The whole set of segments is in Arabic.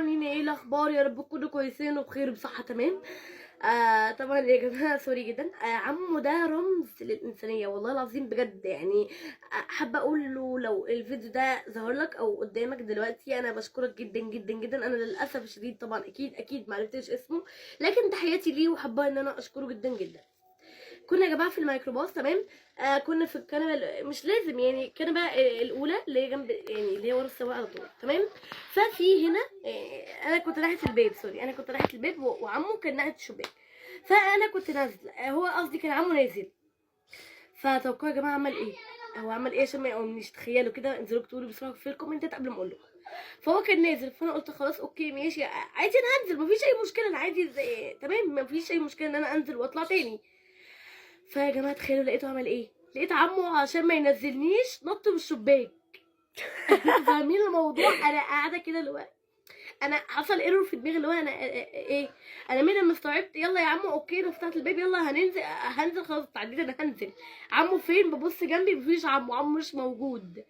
عاملين ايه الاخبار؟ يا رب تكونوا كويسين وبخير بصحه تمام. طبعا يا جماعه سوري جدا. عمو ده رمز للانسانيه والله العظيم بجد يعني. حابه اقول له لو الفيديو ده ظهر لك او قدامك دلوقتي انا بشكرك جدا جدا جدا. انا للاسف الشديد طبعا اكيد ما عرفتش اسمه، لكن تحياتي ليه وحابه ان انا اشكره جدا جدا. كنا يا جماعه في الميكروباص تمام. كنا في الكنبه مش لازم يعني الكنبه الاولى اللي هي جنب يعني اللي هي ورا السواق على طول تمام. ففي هنا انا كنت ناحيه الباب سوري، انا كنت ناحيه الباب وعمو كان ناحيه الشباك. فانا كنت نازله، هو قصدي كان عمو نازل. فتوقعوا يا جماعه عمل ايه؟ هو عمل ايه عشان ما يقومنيش؟ تخيلوا كده، انزلوا اكتبوا بسرعه في الكومنتات قبل ما اقول لكم. فهو كان نازل، فانا قلت خلاص اوكي ماشي عادي انا هنزل مفيش اي مشكله، انا عادي تمام مفيش اي مشكله ان انا انزل واطلع تاني. فيا جماعه تخيلوا لقيته عمل ايه؟ لقيت عمو عشان ما ينزلنيش نط من الشباك. انتوا فاهمين الموضوع؟ انا قاعده كده اللي هو انا حصل ايرور في دماغي اللي هو انا ايه. انا من لما استوعبت يلا يا عمو اوكي انا فتحت الباب يلا هننزل خلاص اتعديت انا هنزل. عمو فين؟ ببص جنبي مفيش عمو مش موجود.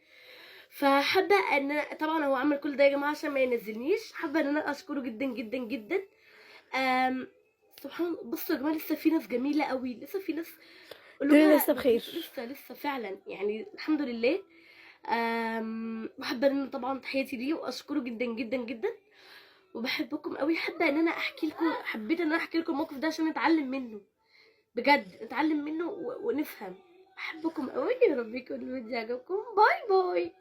فحابه ان أنا طبعا هو عمل كل ده يا جماعه عشان ما ينزلنيش. حابه ان انا اشكره جدا جدا جدا. أم سبحان الله. بصوا يا جماعه لسه في ناس جميله قوي، لسه في ناس الدنيا لسه بخير. لسه فعلا يعني الحمد لله. وحابه ان طبعا تحياتي ليه واشكره جدا جدا جدا وبحبكم قوي. حابه ان انا احكي لكم، حبيت ان انا احكي لكم الموقف ده عشان نتعلم منه بجد، نتعلم منه ونفهم. بحبكم قوي، يا رب يكون الفيديو عجبكم. باي باي.